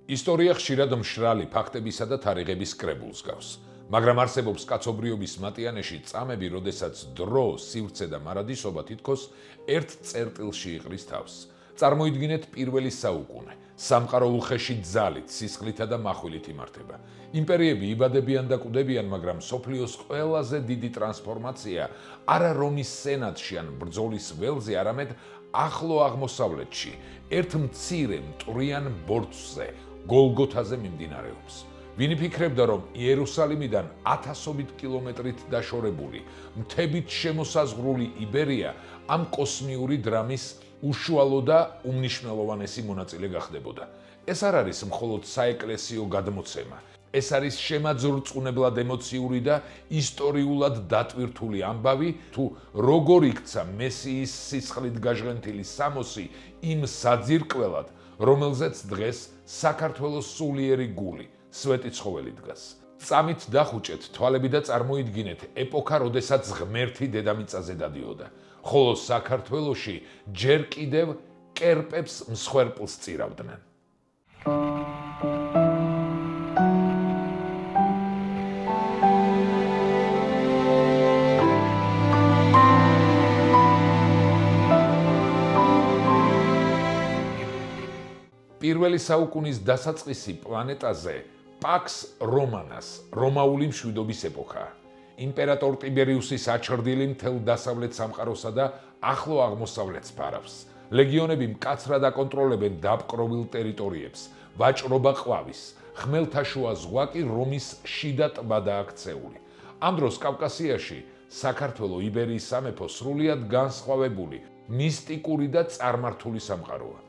ისტორია ხშირად მშრალი ფაქტებისა და თარიღების კრებულს გავს, მაგრამ არსებობს კაცობრიობის მატიანეში წამები, როდესაც დრო, სივრცე და მარადისობა თითქოს ერთ წერტილში იყრის თავს. წარმოიდგინეთ პირველი საუკუნე. სამყარო უხეში ძალით, სისხლითა და מחვილით იმართება. იმპერიები იბადებიან და კვდებიან, მაგრამ სოფლიოს ყველაზე დიდი ტრანსფორმაცია არა რომის სენატში ან ბრძოლის ველზე, არამედ ახლო აღმოსავლეთში, ერთ მცირე მტვრიან ბორცვზე, გოლგოთაზე მიმდინარეობს. ვინ იფიქრებდა, რომ იერუსალიმიდან ათასობით კილომეტრით დაშორებული, მთებით შემოსაზღვრული იბერია ამ კოსმიური დრამის უშუალო და უმნიშვნელოვანესი მონაწილე გახდებოდა. ეს არ არის მხოლოდ საეკლესიო გადმოცემა. ეს არის შემაძრწუნებლად ემოციური და ისტორიულად დატვირთული ამბავი, თუ როგორ იქცა მესიის სისხლით გაჟღენთილი სამოსი იმ საძირკველად, რომელზეც დღეს საქართველოს სულიერი გული, სვეტი ცხოველი დგას. წამით დახუჭეთ თვალები და წარმოიდგინეთ ეპოქა, როდესაც ღმერთი დედამიწაზე დადიოდა, ხოლო საქართველოში ჯერ კიდევ კერპებს მსხვერპლს წირავდნენ. პირველი საუკუნის დასაწყისი პლანეტაზე პაქს რომანას, რომაული მშვიდობის ეპოქაა. იმპერატორ ტიბერიუსის აჩრდილი მთელ დასავლეთ სამყაროსა და ახლო აღმოსავლეთს ფარავს. ლეგიონები მკაცრად აკონტროლებენ დაპყრობილ ტერიტორიებს, ვაჭრობა ყვავის, ხმელთაშუა ზღვა კი რომის შიდა ტბადაა ქცეული. ამ დროს კავკასიაში საქართველო იბერიის სამეფო სრულიად განსხვავებული, მისტიკური და წარმართული სამყაროა.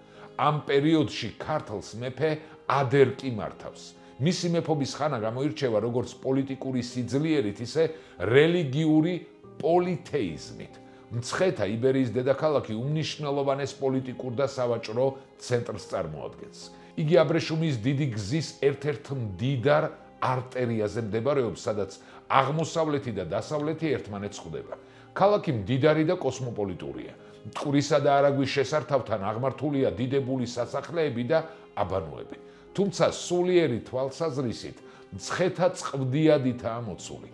ამ პერიოდში ქართლს მეფე ადერკი მართავს. მისი მეფობის ხანა გამოირჩევა როგორც პოლიტიკური სიძლიერით, ისე რელიგიური პოლითეიზმით. მცხეთა იბერიის დედაქალაქი უმნიშვნელოვანეს პოლიტიკურ და სავაჭრო ცენტრს წარმოადგენს. იგი აბრეშუმის დიდი გზის ერთ-ერთ მდიდარ არტერიაზე მდებარეობს, სადაც აღმოსავლეთი და დასავლეთი ერთმანეთს ხვდება. ქალაქი მდიდარი და კოსმოპოლიტურია. მტკვრისა და არაგვის შესართავთან აღმართულია დიდებული სასახლეები და აბანოები. თუმცა სულიერი თვალსაზრისით მცხეთა წყვდიადითაა მოცული.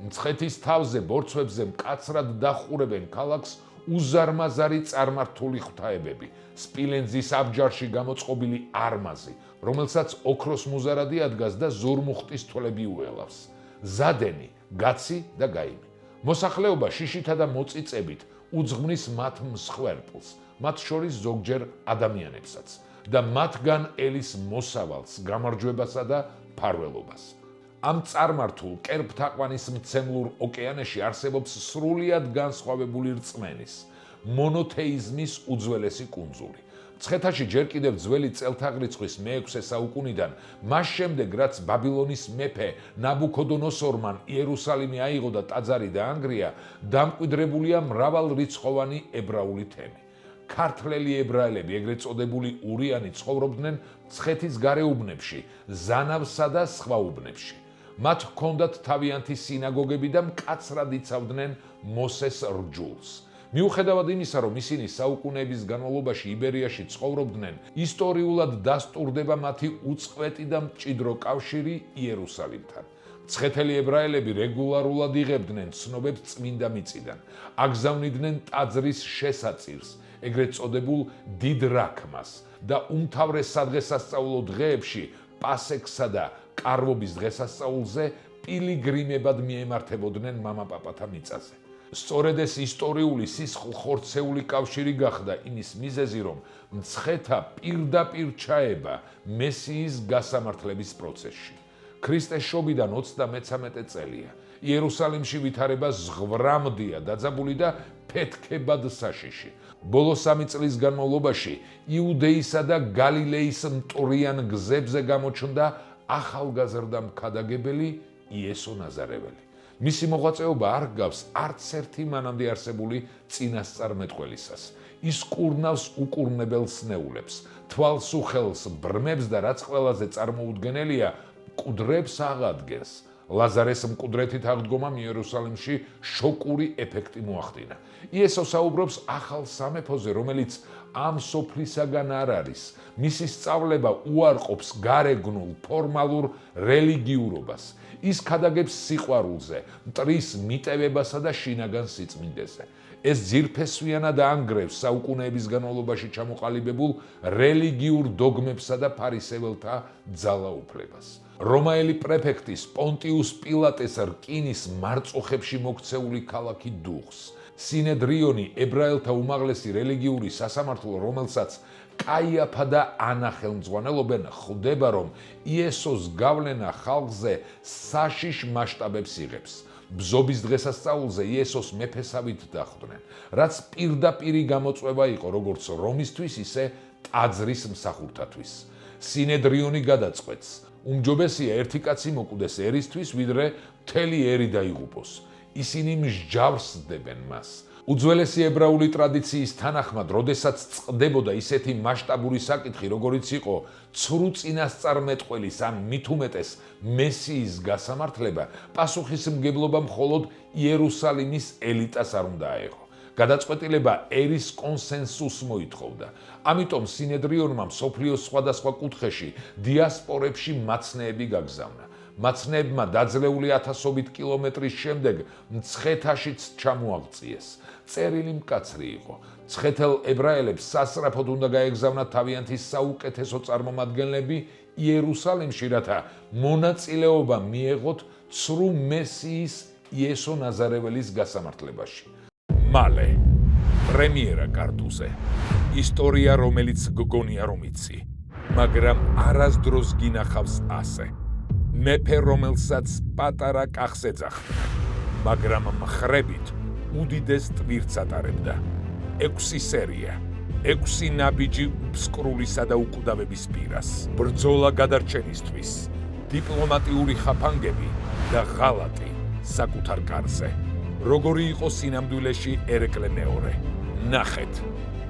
მცხეთის თავზე ბორცვებზე მკაცრად დახურებენ ქალაქს უზარმაზარი წარმართული ღვთაებები, სპილენძის აბჯარში გამოწყობილი არმაზი, რომელსაც ოქროს მუზარადი ადგას და ზურმუხტის თვლები უელავს, ზადენი, გაცი და გაიმი. მოსახლეობა შიშითა და მოწიწებით უძღვნის მათ მსხვერპლს, მათ შორის ზოგჯერ ადამიანებსაც და მათგან ელის მოსავალს, გამარჯვებასა და ფარველობას. ამ წარმართულ კერპთაყვანის მცემლურ ოკეანეში არსებობს სრულიად განსხვავებული რწმენის, მონოთეიზმის უძველესი კუნძული. მცხეთაში ჯერ კიდევ ძველი წელთაღრიცხვის მე-6 საუკუნიდან, მას შემდეგ რაც ბაბილონის მეფე ნაბუქოდონოსორმან იერუსალიმი აიღო და ტაძარი დაანგრია, დამკვიდრებულია მრავალრიცხოვანი ებრაული თემი. ქართველი ებრაელები, ეგრეთ წოდებული ურიანი, ცხოვრობდნენ მცხეთის გარეუბნებში, ზანავსა და სხვა უბნებში. მათ ჰქონდათ თავიანთი სინაგოგები და მკაცრად იცავდნენ მოსეს რჯულს. მიუხედავად იმისა, რომ ისინი საუკუნეების განმავლობაში იბერიაში ცხოვრობდნენ, ისტორიულად დასტურდება მათი უწყვეტი და მჭიდრო კავშირი იერუსალიმთან. მცხეთელი ებრაელები რეგულარულად იღებდნენ ცნობებს წმინდა მიწიდან, აგზავნიდნენ ტაძრის შესაწირს, ეგრეთ წოდებულ დიდ რაქმას და უმთავრეს სადღესასწაულო დღეებში, პასექსა და კარვობის დღესასწაულზე პილიგრიმებად მიემართებოდნენ მამაპაპათა მიწაზე. სწორედ ეს ისტორიული სისხლხორცეული კავშირი გახდა იმის მიზეზი, რომ მცხეთა პირდაპირ ჩაება მესიის გასამართლების პროცესში. ქრისტეს შობიდან 33 წელია. იერუსალიმში ვითარება ზღვრამდია დაძაბული და ფეთქებად საშიში. ბოლო 3 წლის განმავლობაში იუდეისა და გალილეის მტვრიან გზებზე გამოჩნდა ახალგაზრდა მქადაგებელი იესო ნაზარეველი. მისი მოღვაწეობა არ გავს არც ერთი მანამდე არსებული წინასწარმეტყველისას. ის კურნავს უკურნებელ სნეულებს, თვალს უხელს ბრმებს და რაც ყველაზე წარმოუდგენელია, მკვდრებს აღადგენს. ლაზარეს მკვდრეთით აღდგომამ იერუსალიმში შოკური ეფექტი მოახდინა. იესო საუბრობს ახალ სამეფოზე, რომელიც ამ სოფლისაგან არ არის. მისი სწავლება უარყოფს გარეგნულ ფორმალურ რელიგიურობას. ის ქადაგებს სიყვარულზე, მტრის მიტევებასა და შინაგან სიწმინდეზე. ეს ძირფესვიანად ანგრევს საუკუნეების განმავლობაში ჩამოყალიბებულ რელიგიურ დოგმებსა და ფარისეველთა ძალაუფლებას. რომაელი პრეფექტის პონტიუს პილატეს რკინის მარწუხებში მოქცეული ქალაქი დუხს. სინედრიონი ებრაელთა უმაღლესი რელიგიური სასამართლო, რომელსაც კაიაფა და ანა ხელმძღვანელობენ, ხვდება, რომ იესოს გავლენა ხალხზე საშიშ მასშტაბებს იღებს. ბზობის დღესასწაულზე იესოს მეფესავით დახვდნენ, რაც პირდაპირი გამოწვევა იყო როგორც რომისთვის, ისე ტაძრის მსახურთათვის. სინედრიონი გადაწყვეტს, უმჯობესია ერთი კაცი მოკვდეს ერისთვის, ვიდრე მთელი ერი დაიღუპოს. ისინი მსჯავრს დებენ მას. უძველესი ებრაული ტრადიციის თანახმად, როდესაც წყდებოდა ისეთი მასშტაბური საკითხი, როგორიც იყო ცრუ წინასწარმეტყველის ან მით უმეტეს მესიის გასამართლება, პასუხისმგებლობა მხოლოდ იერუსალიმის ელიტას არ უნდა აეღო. გადაწყვეტილება ერის კონსენსუსს მოითხოვდა. ამიტომ სინედრიონმა მსოფლიოს სხვადასხვა კუთხეში დიასპორებში მაცნეები გაგზავნა. მაცნეებმა დაძლეული ათასობით კილომეტრის შემდეგ მცხეთაშიც ჩამოაღწიეს. წერილი მკაცრი იყო. მცხეთელ ებრაელებს სასწრაფოდ უნდა გაეგზავნათ თავიანთი საუკეთესო წარმომადგენლები იერუსალიმში, რათა მონაწილეობა მიეღოთ ცრუ მესიის იესო ნაზარეველის გასამართლებაში. მალე პრემიერა კარტუზე. ისტორია, რომელიც გგონია რომ იცი, მაგრამ არასდროს გინახავს ასე. მეფე, რომელსაც პატარა კახს ეძახდა, მაგრამ მხრებით უდიდეს ტვირთს ატარებდა. 6 სერია, 6 ნაბიჯი უფსკრულისა და უკვდავების პირას. ბრძოლა გადარჩენისთვის, დიპლომატიური ხაფანგები და ღალატი საკუთარ კარზე. როგორი იყო სინამდვილეში ერეკლე მეორე. ნახეთ,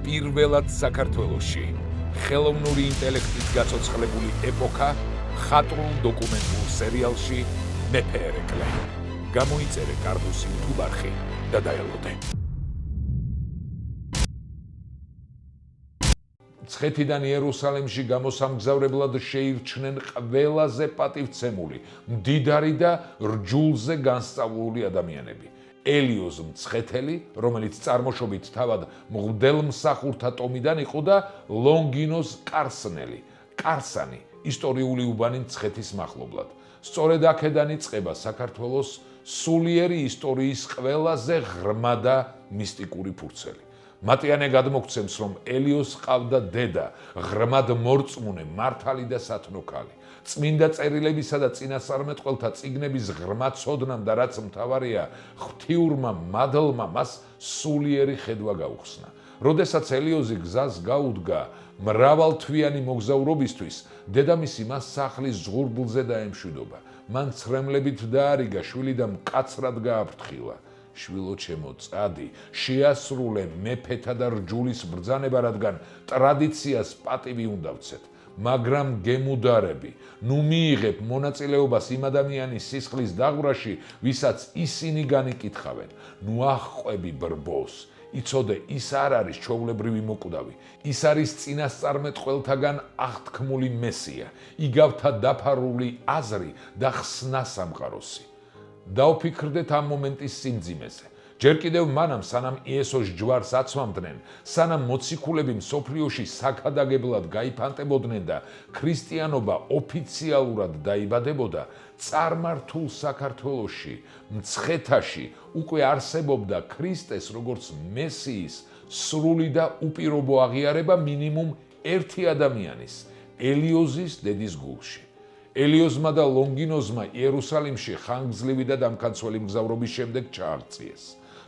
პირველად საქართველოში ხელოვნური ინტელექტით გაცოცხლებული ეპოქა ხატრულ დოკუმენტურ სერიალში მეფე ერეკლე. გამოიწერე კარდუსი თუბარხი და დაელოდე. მცხეთიდან იერუსალიმში გამოსამგზავრებლად შეირჩნენ ყველაზე პატივცემული, მდიდარი და რჯულზე განსწავლული ადამიანები. ელიოზ მცხეთელი, რომელიც წარმოშობით თავად მღვდელმსახურთა ტომიდან იყო და ლონგინოს კარსნელი, კარსანი, ისტორიული უბანი მცხეთის მახლობლად. სწორედ აქედან იწყება საქართველოს სულიერი ისტორიის ყველაზე ღრმა და მისტიკური ფურცელი. მატიანე გადმოგცემს, რომ ელიოს ყავდა დედა, ღრმად მორწმუნე, მართალი და სათნოქალი. წმინდა წერილებისა და წინასწარმეტყველთა წიგნების ღრმა ცოდნამ და რაც მთავარია, ღვთიურმა მადლმა მას სულიერი ხედვა გაუხსნა. როდესაც ელიოზი გზას გაუდგა მრავალთვიანი მოგზაურობისთვის, დედამისი მას სახლის ზღურბლზე დაემშვიდობა. მან ცრემლებით დაარიგა შვილი და მკაცრად გააფრთხილა. შვილო ჩემო, წადი, შეასრულე მეფეთა და რჯულის ბრძანება, რადგან ტრადიციას პატივი უნდა ვცეთ. მაგრამ გემუდარები, ნუ მიიღებ მონაწილეობას იმ ადამიანის სისხლის დაღვრაში, ვისაც ისინი განიკითხავენ. ნუ აღყვები ბრბოს. იცოდე, ის არ არის ჩვეულებრივი მოკვდავი. ის არის წინასწარმეტყველთაგან აღთქმული მესია, იგავთა დაფარული აზრი და ხსნა სამყაროსი. დაუფიქრდეთ ამ მომენტის სიმძიმეზე. ჯერ კიდევ მანამ, სანამ იესოს ჯვარს აცვამდნენ, სანამ მოციქულები მსოფლიოში საქადაგებლად გაიფანტებოდნენ და ქრისტიანობა ოფიციალურად დაიბადებოდა, წარმართულ საქართველოში, მცხეთაში უკვე არსებობდა ქრისტეს როგორც მესიის სრული და უპირობო აღიარება მინიმუმ ერთი ადამიანის, ელიოზის დედის გულში. ელიოზმა და ლონგინოზმა იერუსალიმში ხანგრძლივი და დამქანცველი მგზავრობის შემდეგ ჩააღწიეს.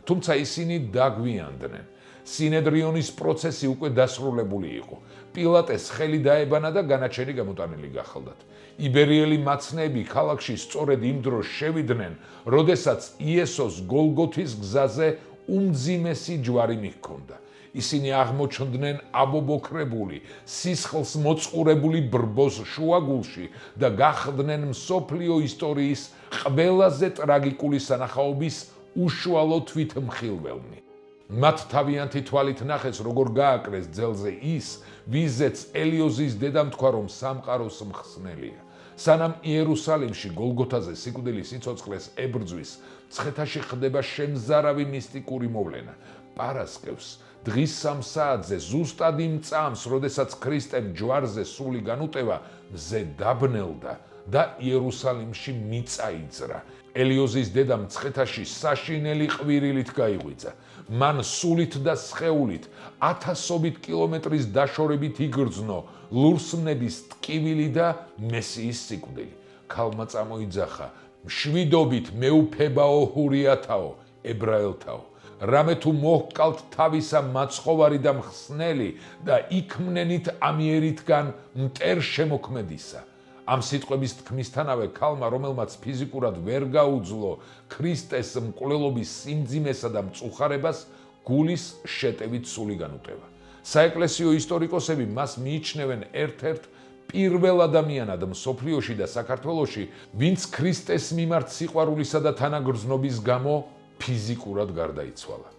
თუმცა ისინი დაგვიანდნენ. სინედრიონის პროცესი უკვე დასრულებული იყო. პილატეს ხელი დაებანა და განაჩენი გამოტანილი გახალდათ. იბერიელი მაცნეები ქალაქში სწორედ იმ დროს შევიდნენ, როდესაც იესოს გოლგოთის გზაზე უმძიმესი ჯვარი მიჰქონდა. ისინი აღმოჩნდნენ აბობოქრებული, სისხლს მოწყურებული ბრბოს შუაგულში და გახდნენ მსოფლიო ისტორიის ყველაზე ტრაგიკული სანახაობის უშუალო თვითმხილველნი. მათ თავიანთი თვალით ნახეს, როგორ გააკრეს ძელზე ის, ვიზეც ელიოზის დედამ თქვა, რომ სამყაროს მხსნელია. სანამ იერუსალიმში გოლგოთაზე სიკვდილის სიცოცხლეს ებრძვის, მცხეთაში ხდება შემზარავი მისტიკური მოვლენა. პარასკევს დღის 3 საათზე ზუსტად იმ წამს, როდესაც ქრისტემ ჯვარზე სული განუტევა, მზე დაბნელდა და იერუსალიმში მიწა იძრა. ელიოზის დედა მცხეთაში საშინელი ყვირილით გაიღვიძა. მან სულით და სხეულით 1000-ობით კილომეტრის დაშორებით იგრძნო ლურსმნების ტკივილი და მესიის სიკვდილი. ქალმა წამოიძახა, მშვიდობით მეუფებაო ჰურიათაო, ებრაელთაო. რამე თუ მოჰკალთ თავისა მაცხოვარი და მხსნელი და იქმნენით ამიერითგან მტერ შემოქმედისა. ამ სიტყვების თქმისთანავე ქალმა, რომელმაც ფიზიკურად ვერ გაუძლო ქრისტეს მკვლელობის სიმძიმესა და მწუხარებას, გულის შეტევით სული განუტევა. საეკლესიო ისტორიკოსები მას მიიჩნევენ ერთ-ერთ პირველ ადამიანად მსოფლიოში და საქართველოში, ვინც ქრისტეს მიმართ სიყვარულისა და თანაგრძნობის გამო ფიზიკურად გარდაიცვალა.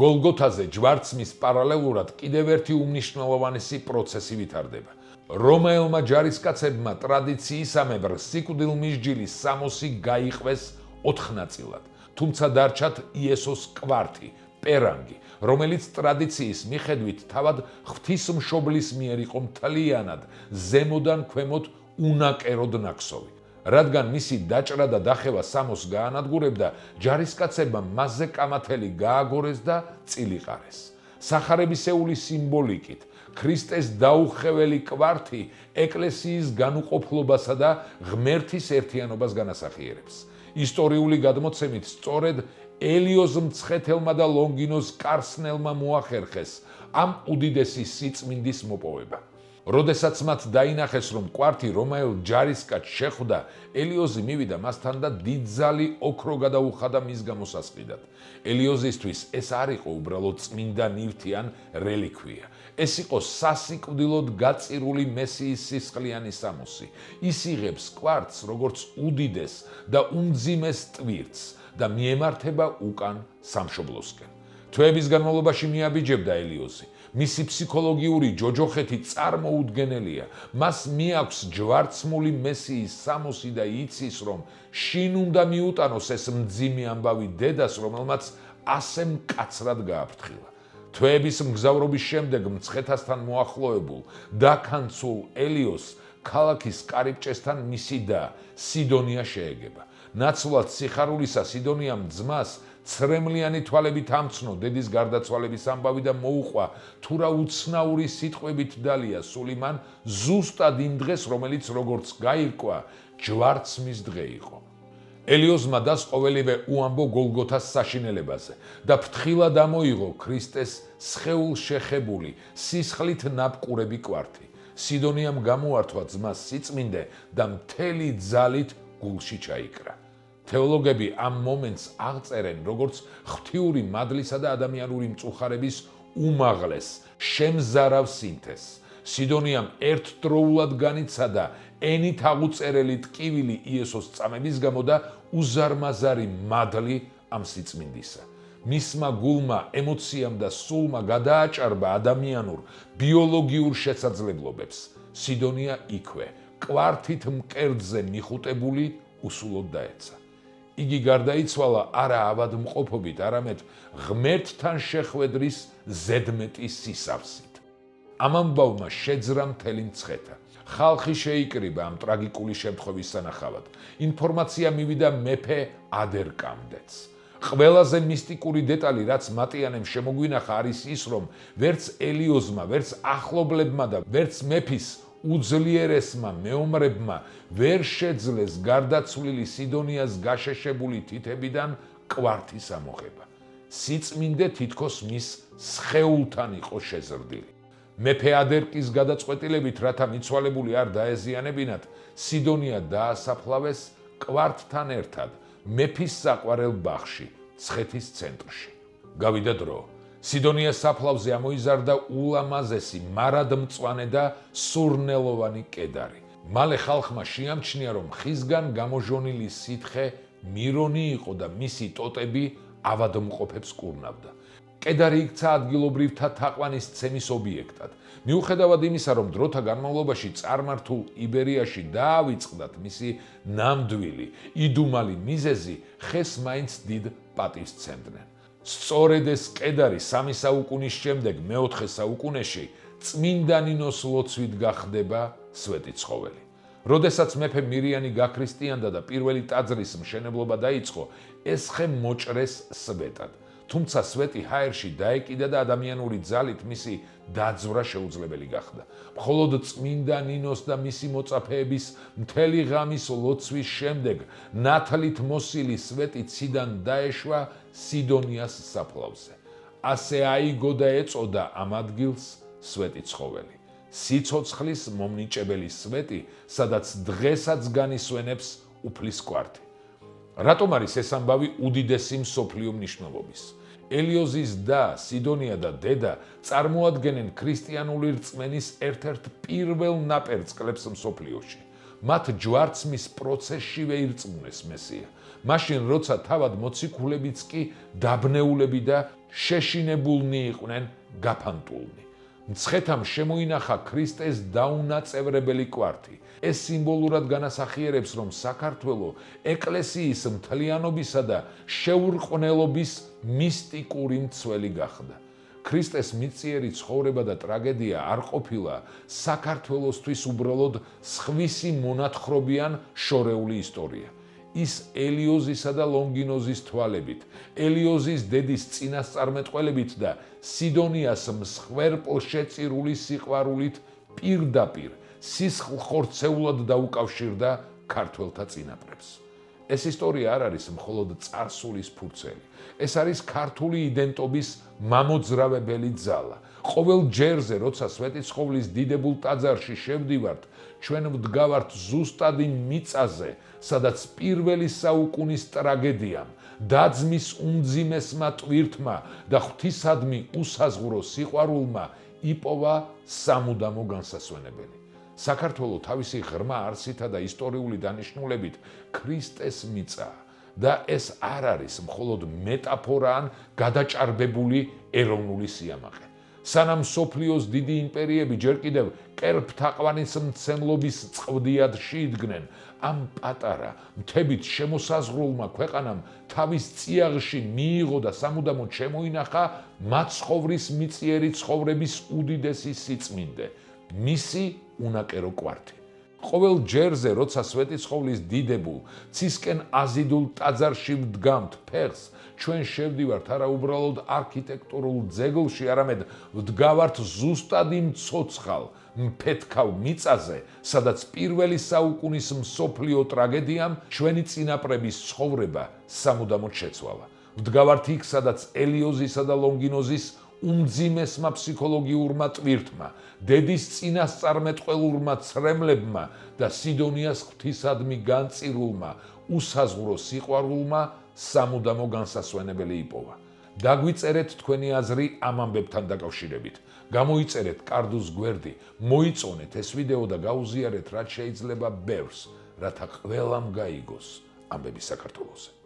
გოლგოთაზე ჯვარცმის პარალელურად კიდევ ერთი უმნიშვნელოვანესი პროცესი ვითარდება. რომაელმა ჯარისკაცებმა ტრადიციისამებრ სიკვდილმისჯილი სამოსი გაიყვეს 4 ნაწილად, თუმცა დარჩათ იესოს კვართი, პერანგი, რომელიც ტრადიციის მიხედვით თავად ღვთისმშობლის მიერ იყო მთლიანად ზემოდან ქვემოთ უნაკეროდ ნაქსოვი. რადგან მისი დაჭრა და დახევა სამოს გაანადგურებდა, ჯარისკაცებმა მასზე კამათელი გააგორეს და წილიყარეს. სახარებისეული სიმბოლიკით ქრისტეს დაუხეველი კვართი ეკლესიის განუყოფლობასა და ღმერთის ერთიანობას განასახიერებს. ისტორიული გადმოცემით სწორედ ელიოზ მცხეთელმა და ლონგინოს კარსნელმა მოახერხეს ამ უდიდესი სიწმინდის მოპოვება. როდესაც მათ დაინახეს, რომ კვართი რომაელ ჯარისკაცს შეხვდა, ელიოზი მივიდა მასთან და დიდძალი ოქრო გადაუხადა მის გამოსასყიდად. ელიოზისთვის ეს არ იყო უბრალოდ წმინდა ნივთი ან რელიკვია. ეს იყო სასიკვდილოდ გაწირული მესიის სისხლიანი სამოსი. ის იღებს კვართს როგორც უდიდეს და უმძიმეს ტვირთს და მიემართება უკან სამშობლოსკენ. თვეების განმავლობაში მიაბიჯებდა ელიოზი. მისი ფსიქოლოგიური ჯოჯოხეთი წარმოუდგენელია. მას მიაქვს ჯვარცმული მესიის სამოსი და იცის, რომ შინ უნდა მიუტანოს ეს მძიმე ამბავი დედას, რომელმაც ასე მკაცრად გააფრთხილა. თვეების მგზავრობის შემდეგ მცხეთასთან მოახლოებულ დაქანცულ ელიოს ქალაქის კარიბჭესთან მისი და სიდონია შეეგება. ნაცვლად სიხარულისა სიდონიამ ძმას ცრემლიანი თვალებით ამცნო დედის გარდაცვალების ამბავი და მოუყვა თუ რა უცნაური სიტყვებით დალია სული მან ზუსტად იმ დღეს, რომელიც როგორც გაირკვა ჯვარცმის დღე იყო. ელიოზმა დასყოველივე უამბო გოლგოთას საშინელებაზე და ფრთხილად ამოიღო ქრისტეს სხეულშეხებული სისხლით ნაპყურები კვართი. სიდონიამ გამოართვა ძმას სიწმინდე და მთელი ძალით გულში ჩაიკრა. თეოლოგები ამ მომენტს აღწერენ როგორც ღვთიური მადლისა და ადამიანური მწუხარების უმაღლეს შემზარავ სინთეზს. სიდონიამ ერთდროულად განიცადა ენით აღუწერელი ტკივილი იესოს წამების გამო და უზარმაზარი მადლი ამ სიწმინდისა. მისმა გულმა, ემოციამ და სულმა გადააჭარბა ადამიანურ ბიოლოგიურ შესაძლებლობებს. სიდონია იქვე, კვართით მკერდზე მიხუტებული უსულოდ დაეცა. იგი გარდაიცვალა არა ავადმყოფობით, არამედ ღმერთთან შეხვედრის ზედმეტი სისავსით. ამ ამბავმა შეძრა მთელი მცხეთა. ხალხი შეიკრიბა ამ ტრაგიკული შემთხვევის სანახავად. ინფორმაცია მივიდა მეფე ადერკამდეც. ყველაზე მისტიკური დეტალი, რაც მატიანემ შემოგვინახა, არის ის, რომ ვერც ელიოზმა, ვერც ახლობლებმა და ვერც მეფის უძლიერესმა მეომრებმა ვერ შეძლეს გარდაცვლილი სიდონიას გაშეშებული თითებიდან კვართის ამოღება. სიწმინდე თითქოს მის სხეულთან იყო შეზრდილი. მეფე ადერკის გადაწყვეტილებით, რათა მიცვალებული არ დაეზიანებინათ, სიდონია დაასაფლავეს კვართთან ერთად მეფის საყვარელ ბაღში, მცხეთის ცენტრში. გავიდა დრო. სიდონიას საფლავზე ამოიზარდა ულამაზესი, მარადმწვანე და სურნელოვანი კედარი. მალე ხალხმა შეამჩნია, რომ ხისგან გამოჟონილი სითხე მირონი იყო და მისი ტოტები ავადმყოფებს კურნავდა. კედარი იქცა ადგილობრივთა თაყვანისცემის ობიექტად. მიუხედავად იმისა, რომ დროთა განმავლობაში წარმართულ იბერიაში დაავიწყდათ მისი ნამდვილი, იდუმალი მიზეზი, ხეს მაინც დიდ პატივს სცემდნენ. სწორედ ეს კედარი 3 საუკუნის შემდეგ მე-4 საუკუნეში წმინდა ნინოს ლოცვით გახდება სვეტი ცხოველი. როდესაც მეფე მირიანი გაქრისტიანდა და პირველი ტაძრის მშენებლობა დაიწყო, ეს ხე მოჭრეს სვეტად. თუმცა სვეტი ჰაერში დაეკიდა და ადამიანური ძალით მისი დაძვრა შეუძლებელი გახდა. მხოლოდ წმინდა ნინოს და მისი მოწაფეების მთელი ღამის ლოცვის შემდეგ ნათლით მოსილი სვეტი ციდან დაეშვა სიდონიას საფლავზე. ასე აიგო და ეწოდა ამ ადგილს სვეტი ცხოველი. სიცოცხლის მომნიჭებელი სვეტი, სადაც დღესაც განისვენებს უფლის კვართი. რატომ არის ეს ამბავი უდიდესი მსოფლიო მნიშვნელობის? ელიოზის და სიდონია და დედა წარმოადგენენ ქრისტიანული რწმენის ერთ-ერთ პირველ ნაპერწკლებს მსოფლიოში. მათ ჯვარცმის პროცესშივე ირწმუნეს მესია. მაშინ, როცა თავად მოციქულებიც კი დაბნეულები და შეშინებულნი იყვნენ გაფანტულნი. მცხეთამ შემოინახა ქრისტეს დაუნაწევრებელი კვართი. ეს სიმბოლურად განასახიერებს, რომ საქართველო ეკლესიის მთლიანობისა და შეურყვნელობის მისტიკური მცველი გახდა. ქრისტეს მიწიერი ცხოვრება და ტრაგედია არ ყოფილა საქართველოსთვის უბრალოდ სხვისი მონათხრობიან შორეული ისტორია. ის ელიოზისა და ლონგინოზის თვალებით, ელიოზის დედის წინასწარმეტყველებით და სიდონიას მსხვერპლშეწირული სიყვარულით პირდაპირ სისხლხორცეულად დაუკავშირდა ქართველთა წინაპრებს. ეს ისტორია არ არის მხოლოდ წარსულის ფურცელი. ეს არის ქართული იდენტობის მამოძრავებელი ძალა. ყოველ ჯერზე, როცა სვეტიცხოვლის დიდებულ ტაძარში შევდივართ, ჩვენ ვდგავართ ზუსტად იმ მიწაზე, სადაც პირველი საუკუნის ტრაგედიამ, დაძმის უმძიმესმა ტვირთმა და ღვთისადმი უსაზღვრო სიყვარულმა იპოვა სამუდამო განსასვენებელი. საქართველო თავისი ღრმა არსითა და ისტორიული დანიშნულებით ქრისტეს მიწაა და ეს არ არის მხოლოდ მეტაფორა ან გადაჭარბებული ეროვნული სიამაყე. სანამ მსოფლიოს დიდი იმპერიები ჯერ კიდევ კერპთაყვანისმცემლობის წყვდიადში იდგნენ, ამ პატარა მთებით შემოსაზღვრულმა ქვეყანამ თავის წიაღში მიიღო და სამუდამოდ შემოინახა მაცხოვრის მიწიერი ცხოვრების უდიდესი სიწმინდე, მისი უნაკერო კვართი. ყოველ ჯერზე, როცა სვეტიცხოვლის დიდებულ, ცისკენ აზიდულ ტაძარში ვდგამთ ფეხს, ჩვენ შევდივართ არა უბრალოდ არქიტექტურულ ძეგლში, არამედ ვდგავართ ზუსტად იმ ცოცხალ, მფეთქავ მიწაზე, სადაც პირველი საუკუნის მსოფლიო ტრაგედიამ ჩვენი წინაპრების ცხოვრება სამუდამოდ შეცვალა. ვდგავართ იქ, სადაც ელიოზისა და ლონგინოზის უმძიმესმა ფსიქოლოგიურმა ტვირთმა, დედის წინასწარმეტყველურმა ცრემლებმა და სიდონიას ღვთისადმი განწირულმა, უსაზღვრო სიყვარულმა სამუდამო განსასვენებელი იპოვა. დაგვიწერეთ თქვენი აზრი ამ ამბებთან დაკავშირებით. გამოიწერეთ კარდუს გვერდი, მოიწონეთ ეს ვიდეო და გაუზიარეთ რაც შეიძლება ბევრს, რათა ყველამ გაიგოს ამბები საქართველოზე.